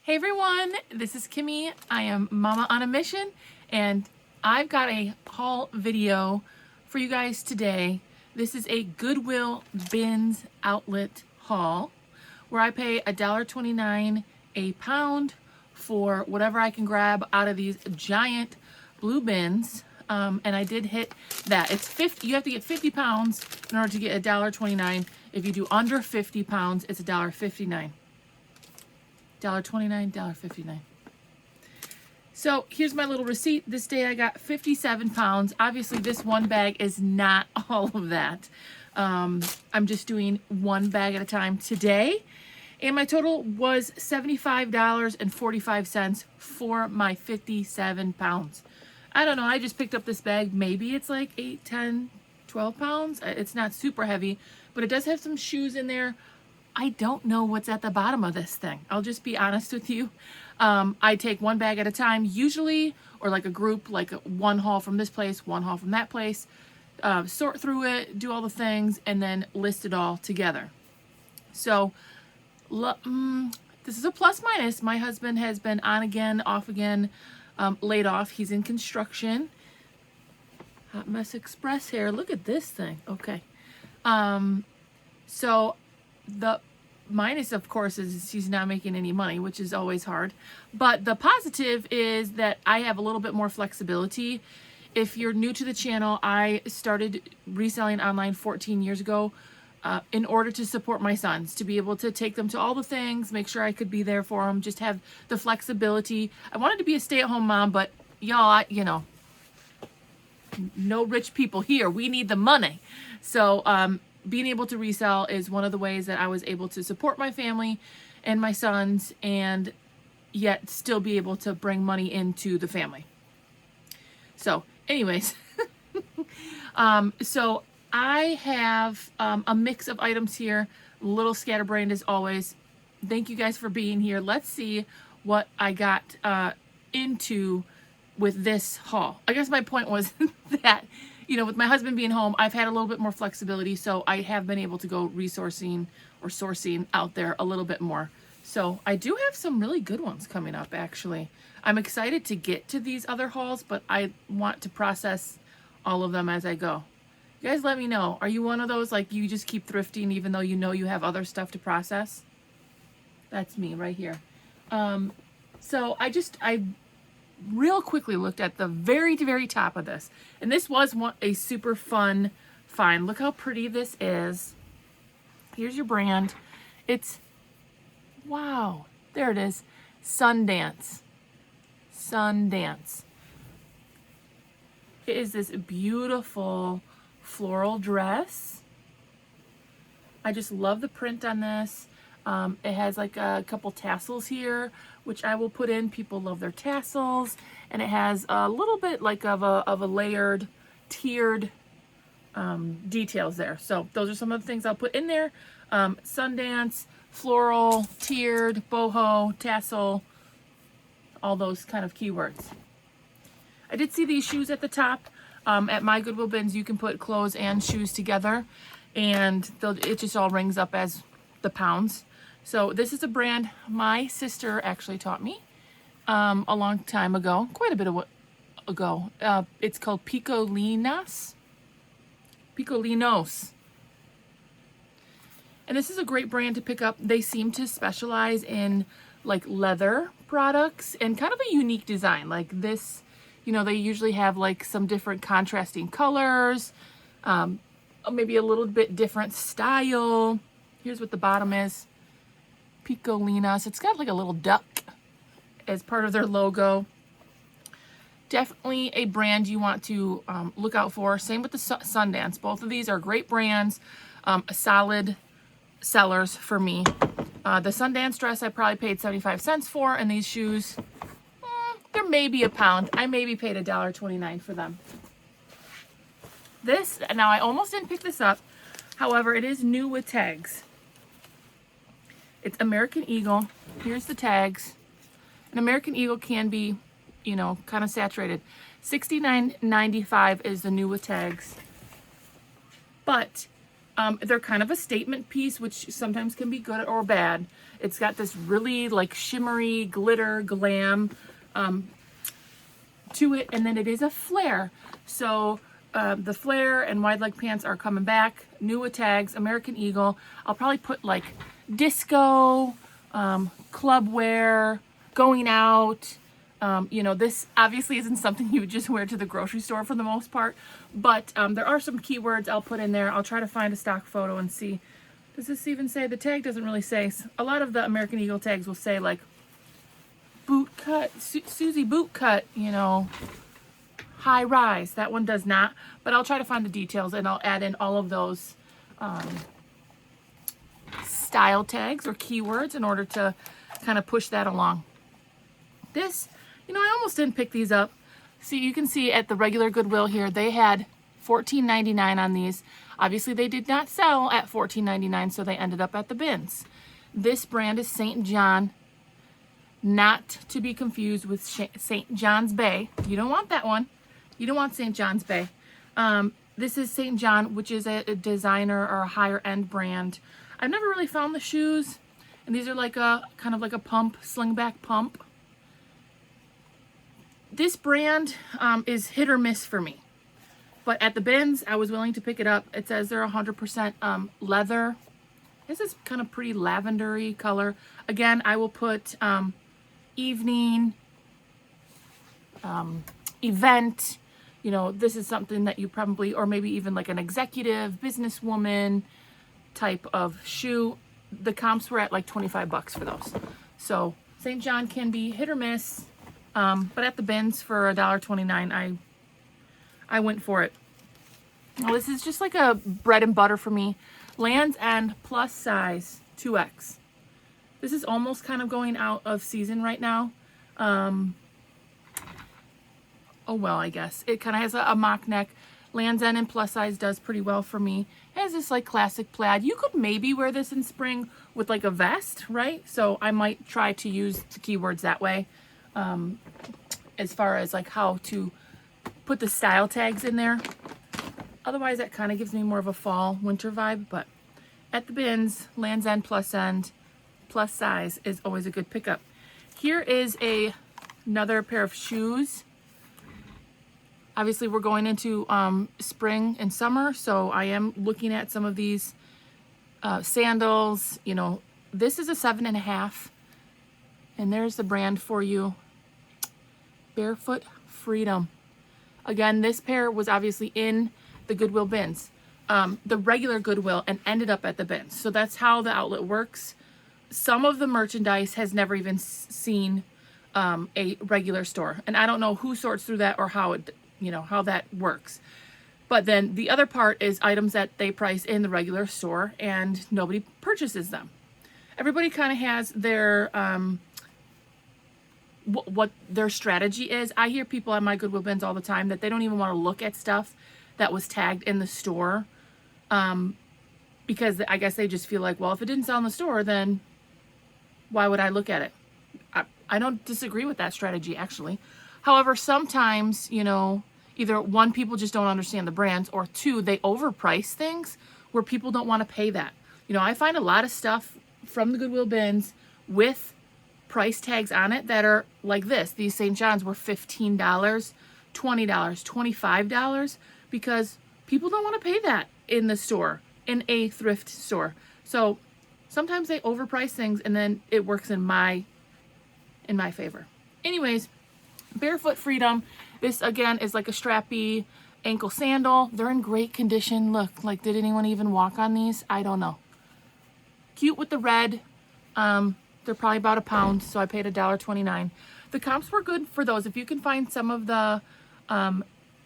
Hey everyone, this is Kimmy. I am Mama on a Mission, and I've got a haul video for you guys today. This is a Goodwill Bins outlet haul where I pay $1.29 a pound for whatever I can grab out of these giant blue bins. And I did hit that. It's 50. You have to get 50 pounds in order to get $1.29. If you do under 50 pounds, it's $1.59. $1.29, $1.59. So here's my little receipt. This day I got 57 pounds. Obviously this one bag is not all of that. I'm just doing one bag at a time today. And my total was $75.45 for my 57 pounds. I don't know, I just picked up this bag. Maybe it's like 8, 10, 12 pounds. It's not super heavy, but it does have some shoes in there. I don't know what's at the bottom of this thing. I'll just be honest with you. I take one bag at a time usually, or like a group, like one haul from this place, one haul from that place, sort through it, do all the things, and then list it all together. So this is a plus minus. My husband has been on again, off again, laid off. He's in construction. Hot Mess Express here. Look at this thing. Okay. So the minus, of course, is he's not making any money, which is always hard. But the positive is that I have a little bit more flexibility. If you're new to the channel, I started reselling online 14 years ago in order to support my sons, to be able to take them to all the things, make sure I could be there for them, just have the flexibility. I wanted to be a stay-at-home mom, but y'all, you know, no rich people here. We need the money. So being able to resell is one of the ways that I was able to support my family and my sons, and yet still be able to bring money into the family. So anyways, so I have a mix of items here, a little scatterbrained as always. Thank you guys for being here. Let's see what I got into with this haul. I guess my point was that, you know, with my husband being home, I've had a little bit more flexibility, so I have been able to go resourcing or sourcing out there a little bit more. So I do have some really good ones coming up, actually. I'm excited to get to these other hauls, but I want to process all of them as I go. You guys let me know. Are you one of those, like, you just keep thrifting even though you know you have other stuff to process? That's me right here. So I real quickly looked at the very top of this, and this was a super fun find. Look how pretty this is. Here's your brand. It's, wow, there it is, Sundance. It is this beautiful floral dress. I just love the print on this. It has like a couple tassels here, which I will put in. People love their tassels. And it has a little bit like of a layered, tiered details there. So those are some of the things I'll put in there. Sundance, floral, tiered, boho, tassel, all those kind of keywords. I did see these shoes at the top. At my Goodwill Bins, you can put clothes and shoes together, and it just all rings up as the pounds. So this is a brand my sister actually taught me a long time ago, quite a bit ago. It's called Picolinos. And this is a great brand to pick up. They seem to specialize in like leather products and kind of a unique design. Like this, you know, they usually have like some different contrasting colors, maybe a little bit different style. Here's what the bottom is. Picolinos. It's got like a little duck as part of their logo. Definitely a brand you want to look out for. Same with the Sundance. Both of these are great brands, solid sellers for me. The Sundance dress I probably paid 75 cents for, and these shoes, they're maybe a pound. I maybe paid $1.29 for them. This, now I almost didn't pick this up. However, it is new with tags. It's American Eagle. Here's the tags. An American Eagle can be, you know, kind of saturated. $69.95 is the new with tags. But They're kind of a statement piece, which sometimes can be good or bad. It's got this really like shimmery glitter glam to it, and then it is a flare. So the flare and wide leg pants are coming back. New with tags, American Eagle. I'll probably put like disco, club wear, going out. You know, this obviously isn't something you would just wear to the grocery store for the most part, but there are some keywords I'll put in there. I'll try to find a stock photo and see. Does this even say? The tag doesn't really say. A lot of the American Eagle tags will say like boot cut, Susie boot cut, you know, high rise. That one does not, but I'll try to find the details and I'll add in all of those style tags or keywords in order to kind of push that along. This, you know, I almost didn't pick these up. See, you can see at the regular Goodwill here, they had $14.99 on these. Obviously, they did not sell at $14.99, so they ended up at the bins. This brand is St. John, not to be confused with St. John's Bay. You don't want that one. You don't want St. John's Bay. This is St. John, which is a designer or a higher end brand. I've never really found the shoes, and these are like a kind of like a pump, slingback pump. This brand is hit or miss for me. But at the bins, I was willing to pick it up. It says they're 100% leather. This is kind of pretty lavendery color. Again, I will put evening, event. You know, this is something that you probably, or maybe even like an executive, businesswoman type of shoe. The comps were at like 25 bucks for those. So St. John can be hit or miss. But at the bins for $1.29, I went for it. Now this is just like a bread and butter for me. Land's End plus size 2X. This is almost kind of going out of season right now. Oh well, I guess. It kind of has a mock neck. Land's End in plus size does pretty well for me. It has this like classic plaid. You could maybe wear this in spring with like a vest, right? So I might try to use the keywords that way. As far as like how to put the style tags in there. Otherwise, that kind of gives me more of a fall winter vibe, but at the bins, Land's End plus size is always a good pickup. Here is another pair of shoes. Obviously, we're going into spring and summer, so I am looking at some of these sandals. You know, this is a 7.5, and there's the brand for you. Barefoot Freedom. Again, this pair was obviously in the Goodwill bins, the regular Goodwill, and ended up at the bins. So that's how the outlet works. Some of the merchandise has never even seen a regular store, and I don't know who sorts through that or how it, you know, how that works. But then the other part is items that they price in the regular store and nobody purchases them. Everybody kind of has their what their strategy is. I hear people at my Goodwill bins all the time that they don't even want to look at stuff that was tagged in the store because I guess they just feel like, well, if it didn't sell in the store, then why would I look at it? I don't disagree with that strategy, actually. However, sometimes, you know, either one, people just don't understand the brands, or two, they overprice things where people don't want to pay that. You know, I find a lot of stuff from the Goodwill bins with price tags on it that are like this. These St. John's were $15, $20, $25 because people don't want to pay that in the store, in a thrift store. So sometimes they overprice things and then it works in my favor. Anyways, Barefoot Freedom. This again is like a strappy ankle sandal. They're in great condition. Look, like, did anyone even walk on these? I don't know. Cute with the red. They're probably about £1, so I paid $1.29. The comps were good for those. If you can find some of the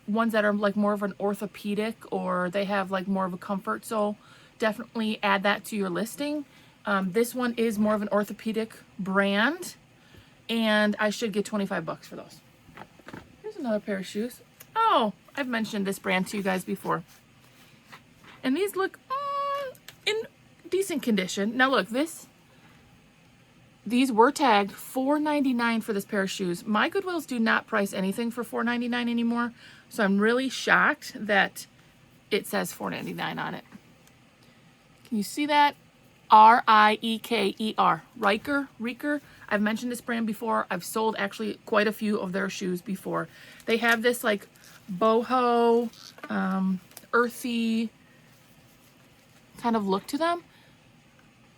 ones that are like more of an orthopedic, or they have like more of a comfort sole, definitely add that to your listing. This one is more of an orthopedic brand, and I should get 25 bucks for those. Here's another pair of shoes. Oh, I've mentioned this brand to you guys before. And these look in decent condition. Now look, these were tagged $4.99 for this pair of shoes. My Goodwills do not price anything for $4.99 anymore, so I'm really shocked that it says $4.99 on it. Can you see that? Rieker. Riker. I've mentioned this brand before. I've sold actually quite a few of their shoes before. They have this like boho, earthy kind of look to them.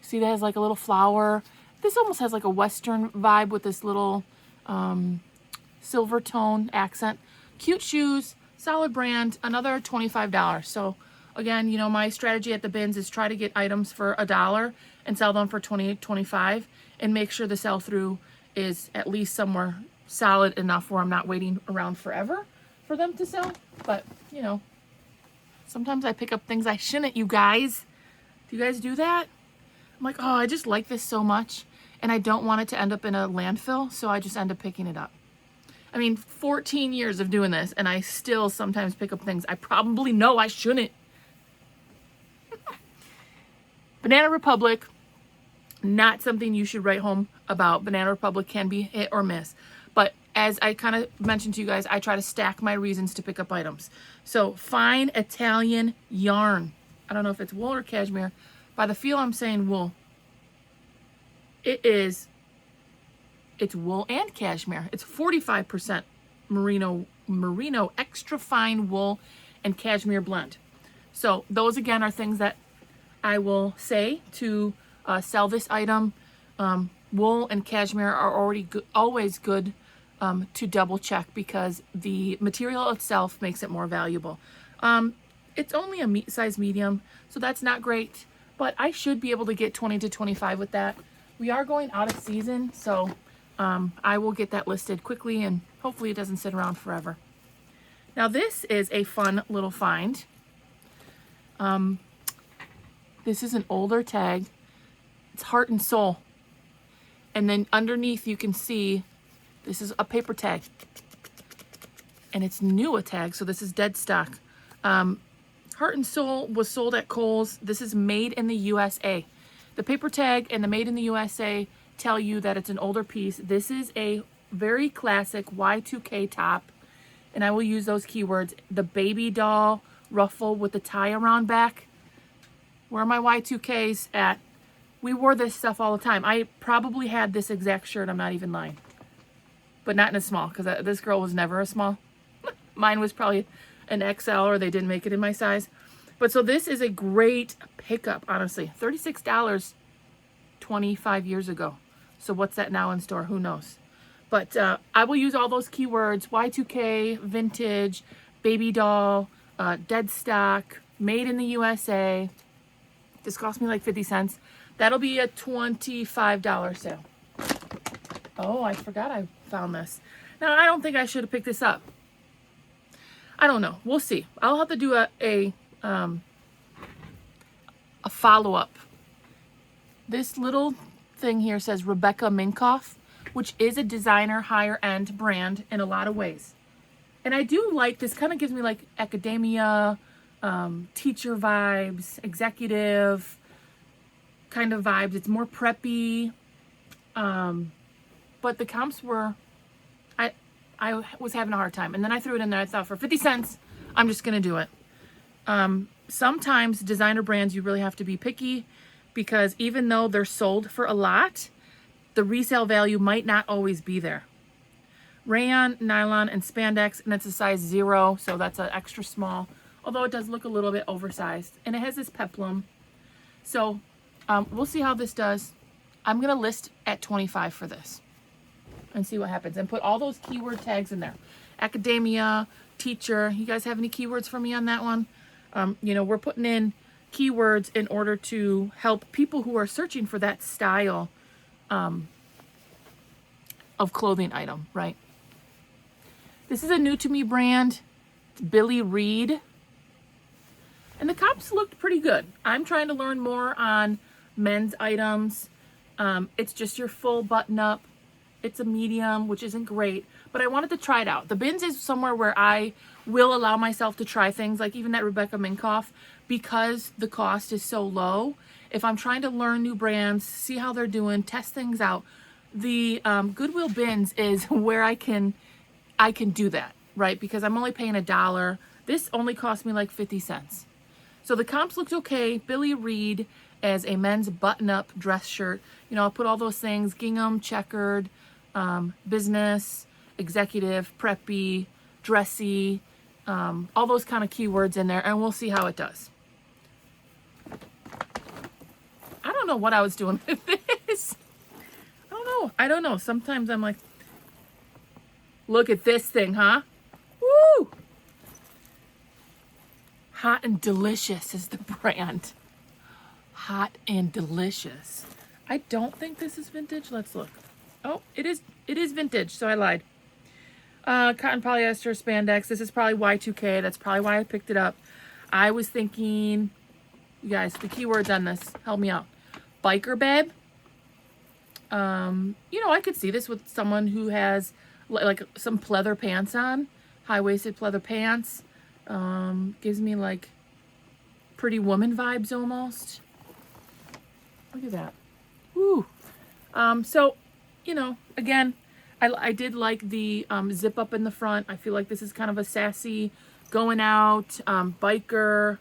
See, that has like a little flower. This almost has like a Western vibe with this little silver tone accent. Cute shoes, solid brand, another $25. So again, you know, my strategy at the bins is try to get items for $1 and sell them for $28, $25, and make sure the sell through is at least somewhere solid enough where I'm not waiting around forever for them to sell. But you know, sometimes I pick up things I shouldn't, you guys. Do you guys do that? I'm like, oh, I just like this so much and I don't want it to end up in a landfill, so I just end up picking it up. I mean, 14 years of doing this and I still sometimes pick up things I probably know I shouldn't. Banana Republic, not something you should write home about. Banana Republic can be hit or miss. But as I kind of mentioned to you guys, I try to stack my reasons to pick up items. So fine Italian yarn. I don't know if it's wool or cashmere. By the feel, I'm saying wool. It's wool and cashmere. It's 45% merino extra fine wool and cashmere blend. So those again are things that I will say to sell this item. Wool and cashmere are always good to double check because the material itself makes it more valuable. It's only a size medium, so that's not great, but I should be able to get 20 to 25 with that. We are going out of season, so I will get that listed quickly and hopefully it doesn't sit around forever. Now this is a fun little find. This is an older tag. It's Heart and Soul. And then underneath you can see this is a paper tag. And it's new a tag, so this is dead stock. Heart and Soul was sold at Kohl's. This is made in the USA. The paper tag and the made in the USA tell you that it's an older piece. This is a very classic Y2K top. And I will use those keywords. The baby doll ruffle with the tie around back. Where are my Y2Ks at? We wore this stuff all the time. I probably had this exact shirt. I'm not even lying. But not in a small, because this girl was never a small. Mine was probably an XL, or they didn't make it in my size. But so this is a great pickup, honestly. $36 25 years ago. So what's that now in store? Who knows? But I will use all those keywords. Y2K, vintage, baby doll, dead stock, made in the USA. This cost me like 50 cents. That'll be a $25 sale. Oh, I forgot I found this. Now, I don't think I should have picked this up. I don't know. We'll see. I'll have to do a follow-up. This little thing here says Rebecca Minkoff, which is a designer higher-end brand in a lot of ways. And I do like this. Kind of gives me like academia, teacher vibes, executive kind of vibes. It's more preppy. But the comps were, I was having a hard time. And then I threw it in there. I thought for 50 cents, I'm just going to do it. Sometimes designer brands, you really have to be picky because even though they're sold for a lot, the resale value might not always be there. Rayon, nylon, and spandex, and it's a size 0, so that's an extra small. Although it does look a little bit oversized. And it has this peplum. So we'll see how this does. I'm going to list at 25 for this. And see what happens. And put all those keyword tags in there. Academia, teacher. You guys have any keywords for me on that one? You know, we're putting in keywords in order to help people who are searching for that style of clothing item, right? This is a new to me brand. It's Billy Reed. And the comps looked pretty good. I'm trying to learn more on men's items. It's just your full button up. It's a medium, which isn't great, but I wanted to try it out. The bins is somewhere where I will allow myself to try things, like even that Rebecca Minkoff, because the cost is so low. If I'm trying to learn new brands, see how they're doing, test things out, the Goodwill bins is where I can do that, right? Because I'm only paying $1. This only cost me like 50 cents. So the comps looked okay. Billy Reed as a men's button-up dress shirt. You know, I'll put all those things, gingham, checkered, business, executive, preppy, dressy, all those kind of keywords in there, and we'll see how it does. I don't know what I was doing with this. I don't know. Sometimes I'm like, look at this thing, huh? Woo! Hot and Delicious is the brand. Hot and Delicious. I don't think this is vintage. Let's look. Oh, it is vintage, so I lied. Cotton polyester spandex. This is probably Y2K. That's probably why I picked it up. I was thinking, you guys, the keywords on this, help me out. Biker babe. You know, I could see this with someone who has like some pleather pants on, high-waisted pleather pants. Gives me like Pretty Woman vibes almost. Look at that. Woo. So, you know, again, I did like the zip up in the front. I feel like this is kind of a sassy, going out, biker.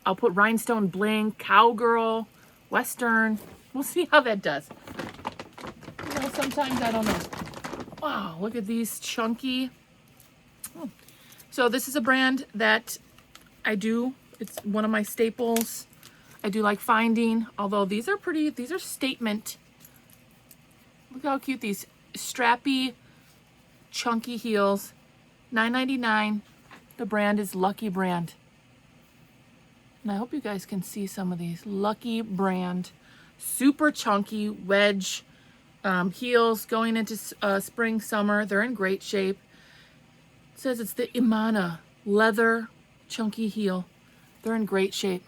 I'll put rhinestone bling, cowgirl, western. We'll see how that does. You know, sometimes I don't know. Wow, look at these chunky. Oh. So this is a brand that I do. It's one of my staples. I do like finding, although these are pretty, these are statement. Look how cute these strappy, chunky heels. $9.99. The brand is Lucky Brand. And I hope you guys can see some of these. Lucky Brand. Super chunky wedge heels going into spring, summer. They're in great shape. It says it's the Imana leather chunky heel. They're in great shape.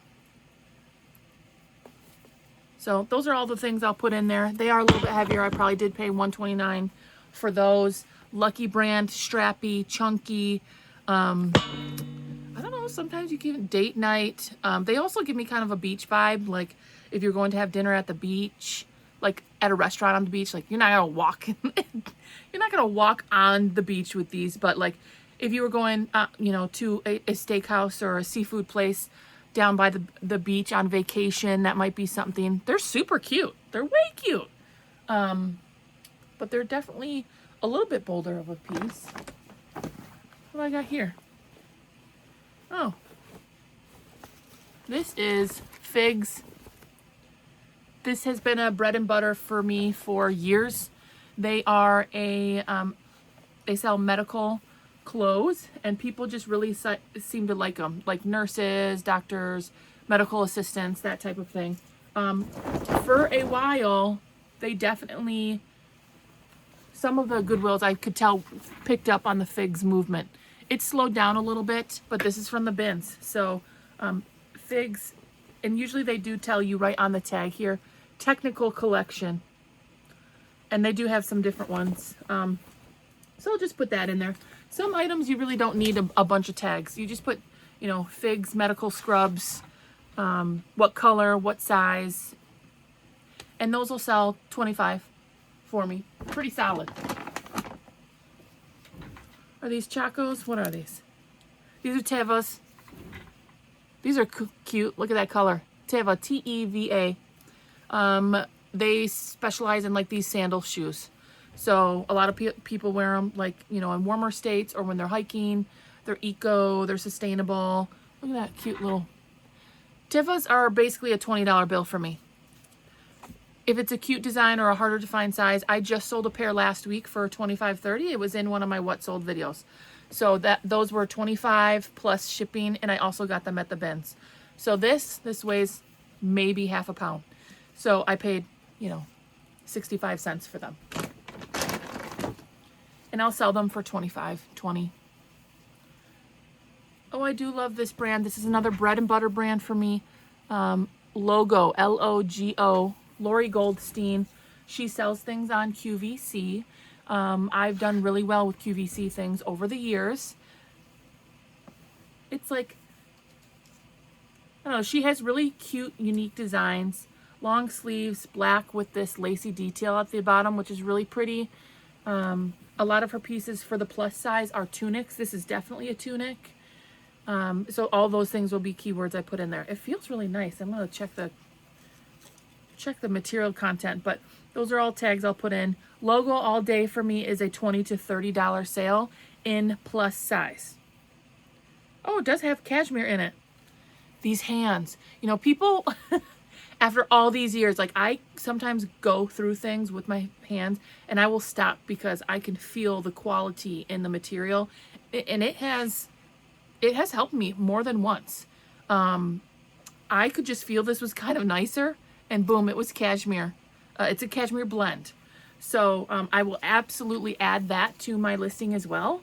So those are all the things I'll put in there. They are a little bit heavier. I probably did pay $129 for those. Lucky Brand, strappy, chunky. I don't know, sometimes you give date night. They also give me kind of a beach vibe, like if you're going to have dinner at the beach, like at a restaurant on the beach, like you're not gonna walk you're not gonna walk on the beach with these, but like if you were going you know, to a steakhouse or a seafood place down by the beach on vacation, that might be something. They're super cute. They're way cute. But they're definitely a little bit bolder of a piece. What do I got here? Oh, this is Figs. This has been a bread and butter for me for years. They are a, they sell medical clothes, and people just really seem to like them, like nurses, doctors, medical assistants, that type of thing. For a while, they definitely, some of the Goodwills I could tell picked up on the Figs movement. It slowed down a little bit, but this is from the bins. So Figs, and usually they do tell you right on the tag here, technical collection. And they do have some different ones. So I'll just put that in there. Some items you really don't need a bunch of tags. You just put, you know, Figs, medical scrubs, what color, what size. And those will sell $25 for me. Pretty solid. Are these Chacos? What are these? These are Tevas. These are cute. Look at that color. Teva, T-E-V-A. They specialize in like these sandal shoes. So a lot of people wear them like, you know, in warmer states or when they're hiking. They're eco, they're sustainable. Look at that cute little. Tevas are basically a $20 bill for me. If it's a cute design or a harder to find size, I just sold a pair last week for $25.30. It was in one of my What Sold videos. So those were $25 plus shipping, and I also got them at the bins. So this weighs maybe half a pound. So I paid, you know, 65 cents for them. And I'll sell them for $25, $20. Oh, I do love this brand. This is another bread and butter brand for me. Logo, L-O-G-O. Lori Goldstein. She sells things on QVC. I've done really well with QVC things over the years. It's like, I don't know, she has really cute, unique designs. Long sleeves, black with this lacy detail at the bottom, which is really pretty. A lot of her pieces for the plus size are tunics. This is definitely a tunic. So all those things will be keywords I put in there. It feels really nice. I'm going to check the material content, but those are all tags I'll put in. Logo all day for me is a $20 to $30 sale in plus size. Oh, it does have cashmere in it. These hands, you know, people after all these years, like I sometimes go through things with my hands and I will stop because I can feel the quality in the material, and it has helped me more than once. I could just feel this was kind of nicer, and boom, it was cashmere. It's a cashmere blend. So I will absolutely add that to my listing as well.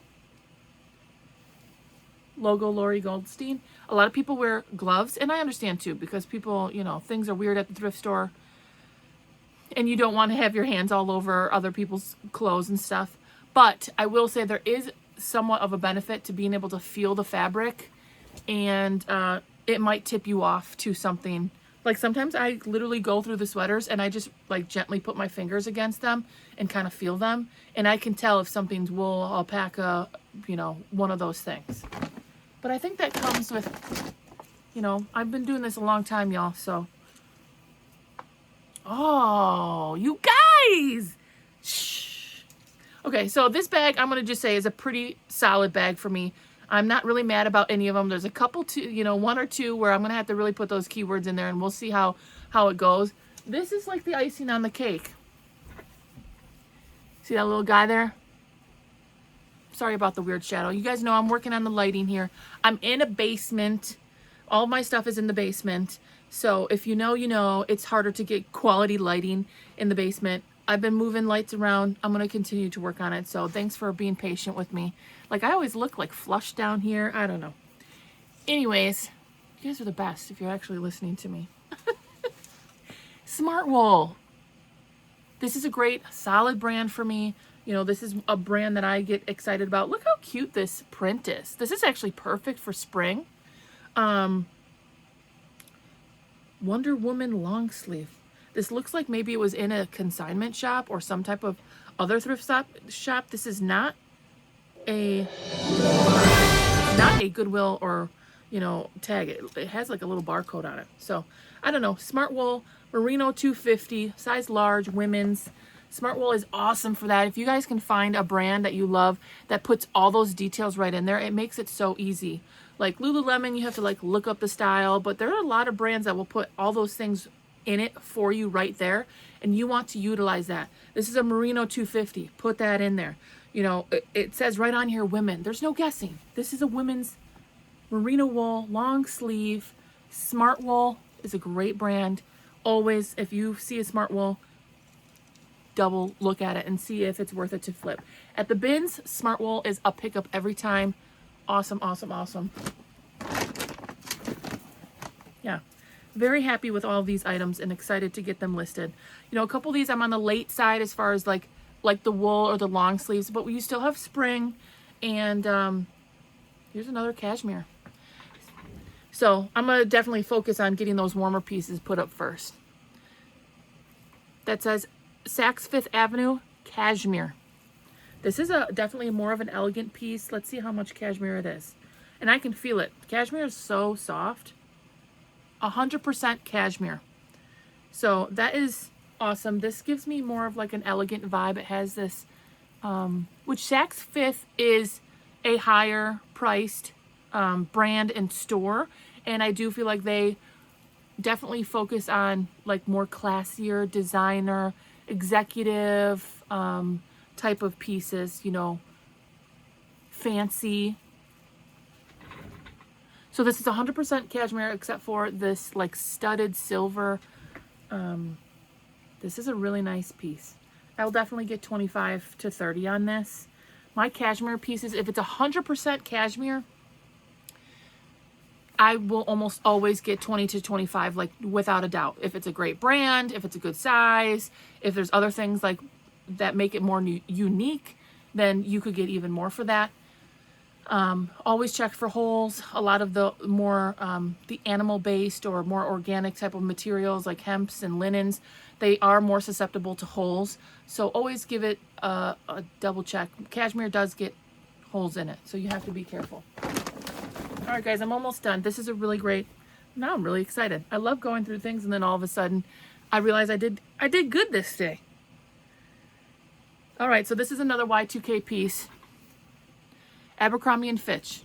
Logo Lori Goldstein. A lot of people wear gloves, and I understand too, because people, you know, things are weird at the thrift store and you don't want to have your hands all over other people's clothes and stuff. But I will say there is somewhat of a benefit to being able to feel the fabric, and it might tip you off to something. Like sometimes I literally go through the sweaters and I just like gently put my fingers against them and kind of feel them, and I can tell if something's wool, alpaca, you know, one of those things. But I think that comes with, you know, I've been doing this a long time, y'all, so. Oh, you guys! Shh. Okay, so this bag, I'm going to just say, is a pretty solid bag for me. I'm not really mad about any of them. There's a couple, one or two where I'm going to have to really put those keywords in there, and we'll see how it goes. This is like the icing on the cake. See that little guy there? Sorry about the weird shadow. You guys know I'm working on the lighting here. I'm in a basement. All my stuff is in the basement. So if you know, you know, it's harder to get quality lighting in the basement. I've been moving lights around. I'm going to continue to work on it. So thanks for being patient with me. Like I always look like flush down here. I don't know. Anyways, you guys are the best if you're actually listening to me. Smart Wool. This is a great solid brand for me. You know, this is a brand that I get excited about. Look how cute this print is. This is actually perfect for spring. Wonder Woman long sleeve. This looks like maybe it was in a consignment shop or some type of other thrift shop. This is not a Goodwill or, you know, tag. It has like a little barcode on it. So I don't know. Smart Wool, Merino 250, size large, women's. Smart Wool is awesome for that. If you guys can find a brand that you love that puts all those details right in there, it makes it so easy. Like Lululemon, you have to like look up the style, but there are a lot of brands that will put all those things in it for you right there, and you want to utilize that. This is a Merino 250. Put that in there. You know, it says right on here, women. There's no guessing. This is a women's merino wool, long sleeve. Smart Wool is a great brand. Always, if you see a Smart Wool, double look at it and see if it's worth it to flip. At the bins, Smart Wool is a pickup every time. Awesome, awesome, awesome. Yeah, very happy with all of these items and excited to get them listed. You know, a couple of these I'm on the late side as far as like the wool or the long sleeves, but we still have spring. And here's another cashmere. So I'm going to definitely focus on getting those warmer pieces put up first. That says Saks Fifth Avenue cashmere. This is definitely more of an elegant piece. Let's see how much cashmere it is. And I can feel it. Cashmere is so soft. 100% cashmere. So that is awesome. This gives me more of like an elegant vibe. It has this, which Saks Fifth is a higher priced brand and store. And I do feel like they definitely focus on like more classier, designer, executive type of pieces, you know, fancy. So this is 100% cashmere except for this like studded silver. This is a really nice piece. I'll definitely get 25 to 30 on this. My cashmere pieces, if it's 100% cashmere, I will almost always get 20 to 25, like without a doubt. If it's a great brand, if it's a good size, if there's other things like that make it more unique, then you could get even more for that. Always check for holes. A lot of the more the animal-based or more organic type of materials like hemps and linens, they are more susceptible to holes. So always give it a double check. Cashmere does get holes in it, so you have to be careful. All right, guys, I'm almost done. This is a really great, now I'm really excited. I love going through things and then all of a sudden I realize I did good this day. All right, so this is another Y2K piece. Abercrombie and Fitch.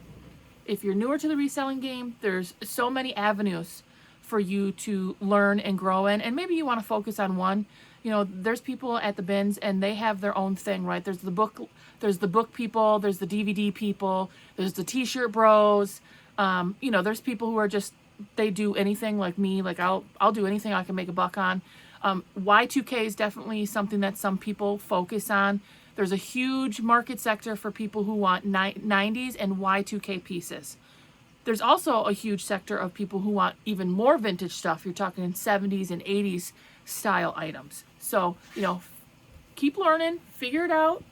If you're newer to the reselling game, there's so many avenues for you to learn and grow in, and maybe you want to focus on one. You know, there's people at the bins and they have their own thing, right? There's the book people, there's the DVD people, there's the t-shirt bros. You know, there's people who are just, they do anything like me. Like I'll do anything I can make a buck on. Y2K is definitely something that some people focus on. There's a huge market sector for people who want 90s and Y2K pieces. There's also a huge sector of people who want even more vintage stuff. You're talking in 70s and 80s style items. So, you know, keep learning, figure it out.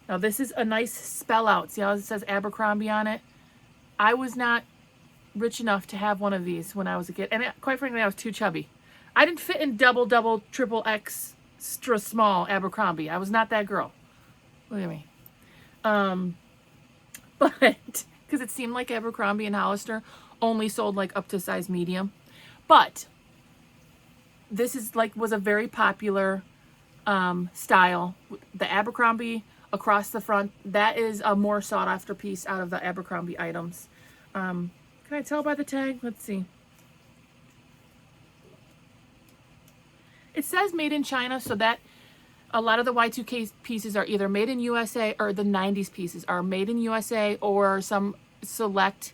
Now this is a nice spell out. See how it says Abercrombie on it? I was not rich enough to have one of these when I was a kid. And quite frankly, I was too chubby. I didn't fit in double, triple X, extra small Abercrombie. I was not that girl. Look at me. But, because it seemed like Abercrombie and Hollister only sold like up to size medium. But, this is like, was a very popular style. The Abercrombie across the front, that is a more sought after piece out of the Abercrombie items. Can I tell by the tag? Let's see. It says made in China, so that a lot of the Y2K pieces are either made in USA, or the 90s pieces are made in USA, or some select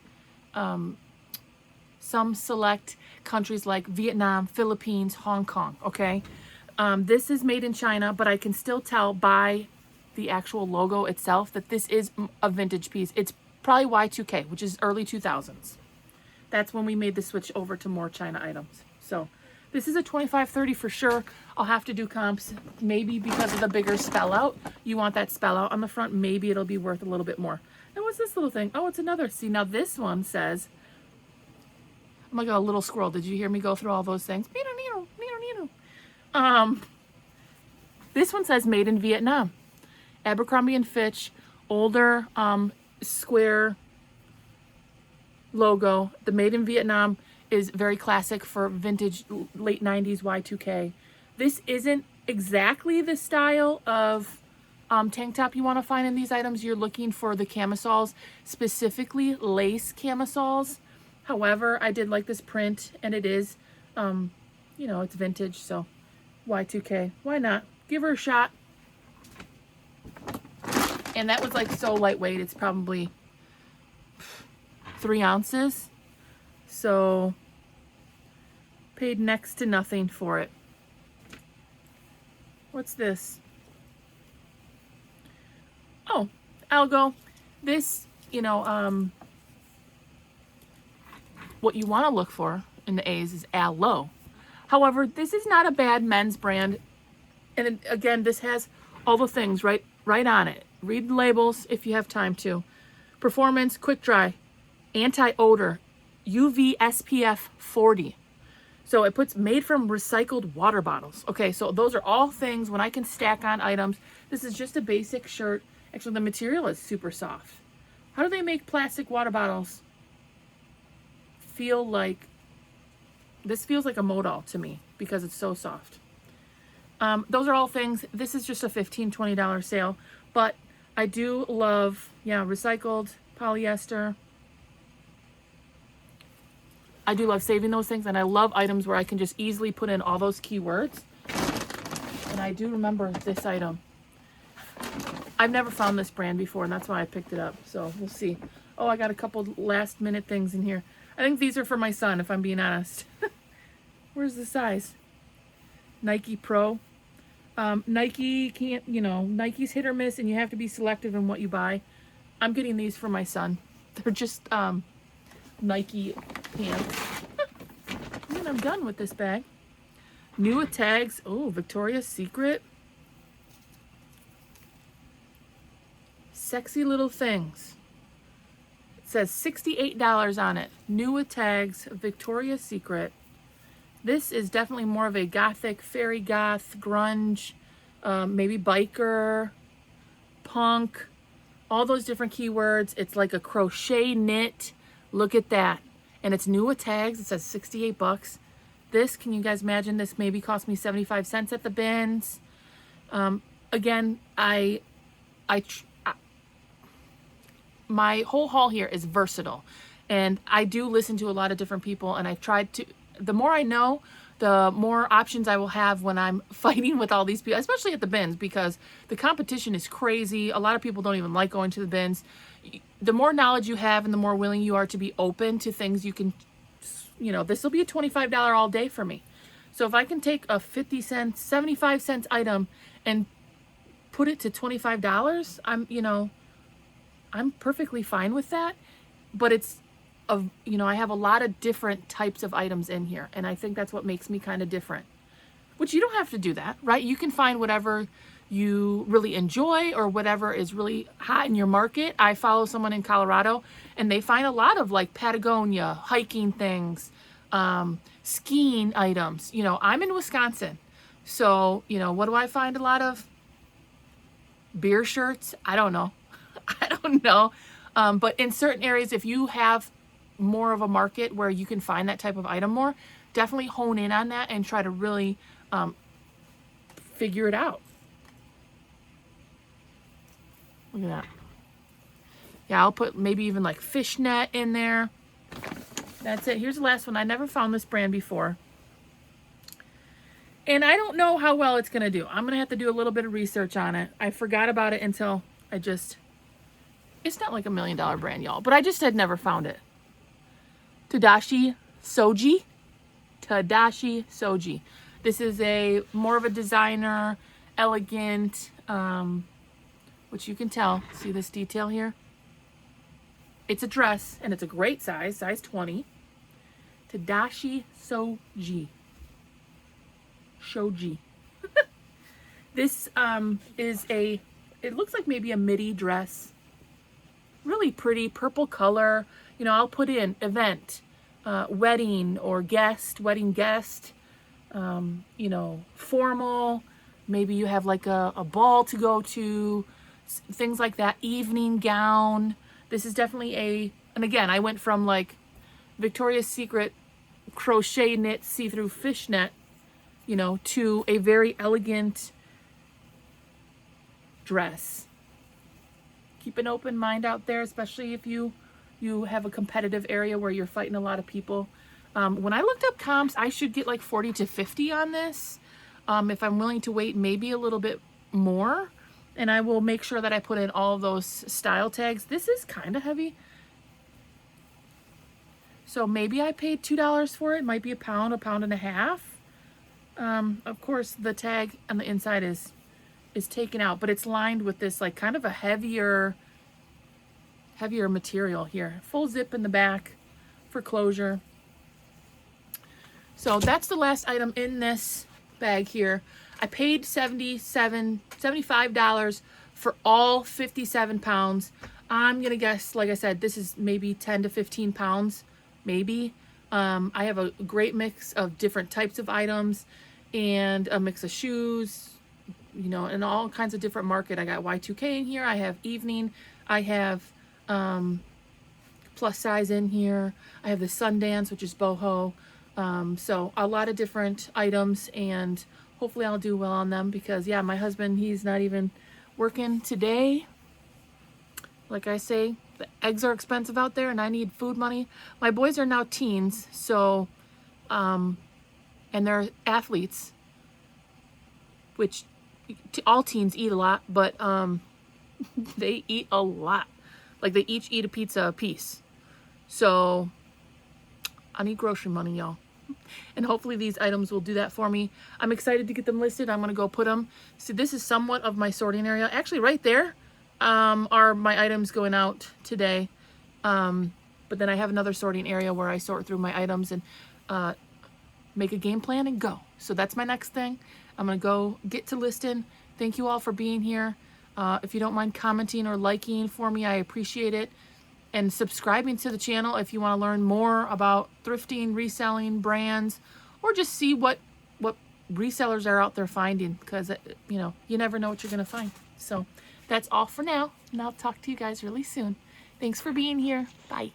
countries like Vietnam, Philippines, Hong Kong, okay? This is made in China, but I can still tell by the actual logo itself that this is a vintage piece. It's probably Y2K, which is early 2000s. That's when we made the switch over to more China items. So this is a 25-30 for sure. I'll have to do comps, maybe because of the bigger spell out. You want that spell out on the front, maybe it'll be worth a little bit more. And what's this little thing? Oh, it's another. See, now this one says, I'm like a little squirrel. Did you hear me go through all those things? This one says made in Vietnam. Abercrombie and Fitch, older square logo. The made in Vietnam is very classic for vintage late 90s Y2K. This isn't exactly the style of tank top you want to find in these items. You're looking for the camisoles, specifically lace camisoles. However, I did like this print, and it is, you know, it's vintage, so Y2K. Why not? Give her a shot. And that was like so lightweight. It's probably 3 ounces. So, paid next to nothing for it. What's this? Oh, Algo. This, you know, what you want to look for in the A's is aloe. However, this is not a bad men's brand. And again, this has all the things right on it. Read the labels if you have time to. Performance, quick dry, anti-odor, UV SPF 40. So it puts made from recycled water bottles. Okay, so those are all things when I can stack on items. This is just a basic shirt. Actually, the material is super soft. How do they make plastic water bottles feel like, this feels like a modal to me because it's so soft. Those are all things. This is just a $15, $20 sale, but I do love, yeah, recycled polyester. I do love saving those things, and I love items where I can just easily put in all those keywords. And I do remember this item. I've never found this brand before, and that's why I picked it up. So we'll see. Oh, I got a couple last minute things in here. I think these are for my son, if I'm being honest. Where's the size? Nike Pro. Nike can't, you know, Nike's hit or miss, and you have to be selective in what you buy. I'm getting these for my son. They're just Nike pants. And then I'm done with this bag. New tags. Oh, Victoria's Secret. Sexy little things. It says $68 on it. New with tags, Victoria's Secret. This is definitely more of a gothic, fairy goth, grunge, maybe biker, punk, all those different keywords. It's like a crochet knit. Look at that. And it's new with tags. It says 68 bucks. This, can you guys imagine, this maybe cost me 75 cents at the bins. Again, my whole haul here is versatile, and I do listen to a lot of different people, and I've tried to, the more I know, the more options I will have when I'm fighting with all these people, especially at the bins, because the competition is crazy. A lot of people don't even like going to the bins. The more knowledge you have and the more willing you are to be open to things, you can, you know, this will be a $25 all day for me. So if I can take a 50 cents, 75 cents item and put it to $25, I'm perfectly fine with that. But it's, I have a lot of different types of items in here, and I think that's what makes me kind of different. Which you don't have to do that, right? You can find whatever you really enjoy or whatever is really hot in your market. I follow someone in Colorado, and they find a lot of like Patagonia, hiking things, skiing items. I'm in Wisconsin. So, what do I find a lot of? Beer shirts? I don't know. I don't know. But in certain areas, if you have more of a market where you can find that type of item more, definitely hone in on that and try to really figure it out. Look at that. Yeah, I'll put maybe even like fishnet in there. That's it. Here's the last one. I never found this brand before. And I don't know how well it's going to do. I'm going to have to do a little bit of research on it. I forgot about it until it's not like $1 million brand, y'all, but I just had never found it. Tadashi Soji. Tadashi Soji. This is more of a designer, elegant, which you can tell. See this detail here? It's a dress, and it's a great size 20. Tadashi Soji. Shoji. This is it looks like maybe a midi dress. Really pretty purple color. I'll put in event, wedding or guest, wedding guest, formal. Maybe you have like a ball to go to, things like that, evening gown. This is definitely and again, I went from like Victoria's Secret crochet knit see-through fishnet, to a very elegant dress. Keep an open mind out there, especially if you have a competitive area where you're fighting a lot of people. When I looked up comps, I should get like 40 to 50 on this. If I'm willing to wait maybe a little bit more, and I will make sure that I put in all of those style tags. This is kind of heavy. So maybe I paid $2 for it. It might be a pound and a half. Of course, the tag on the inside is taken out, but it's lined with this like kind of a heavier material here. Full zip in the back for closure. So that's the last item in this bag here. I paid $75 for all 57 pounds. I'm gonna guess, like I said, this is maybe 10 to 15 pounds, maybe. I have a great mix of different types of items and a mix of shoes, in all kinds of different market. I got Y2K in here. I have evening. I have plus size in here. I have the Sundance, which is boho. So a lot of different items, and hopefully I'll do well on them because, yeah, my husband, he's not even working today. Like I say, the eggs are expensive out there and I need food money. My boys are now teens, so, and they're athletes, which all teens eat a lot, but they eat a lot. Like they each eat a pizza a piece. So I need grocery money, y'all. And hopefully these items will do that for me. I'm excited to get them listed. I'm going to go put them. See, this is somewhat of my sorting area. Actually, right there are my items going out today. But then I have another sorting area where I sort through my items and make a game plan and go. So that's my next thing. I'm going to go get to listing. Thank you all for being here. If you don't mind commenting or liking for me, I appreciate it. And subscribing to the channel if you want to learn more about thrifting, reselling, brands, or just see what resellers are out there finding, because you never know what you're going to find. So that's all for now, and I'll talk to you guys really soon. Thanks for being here. Bye.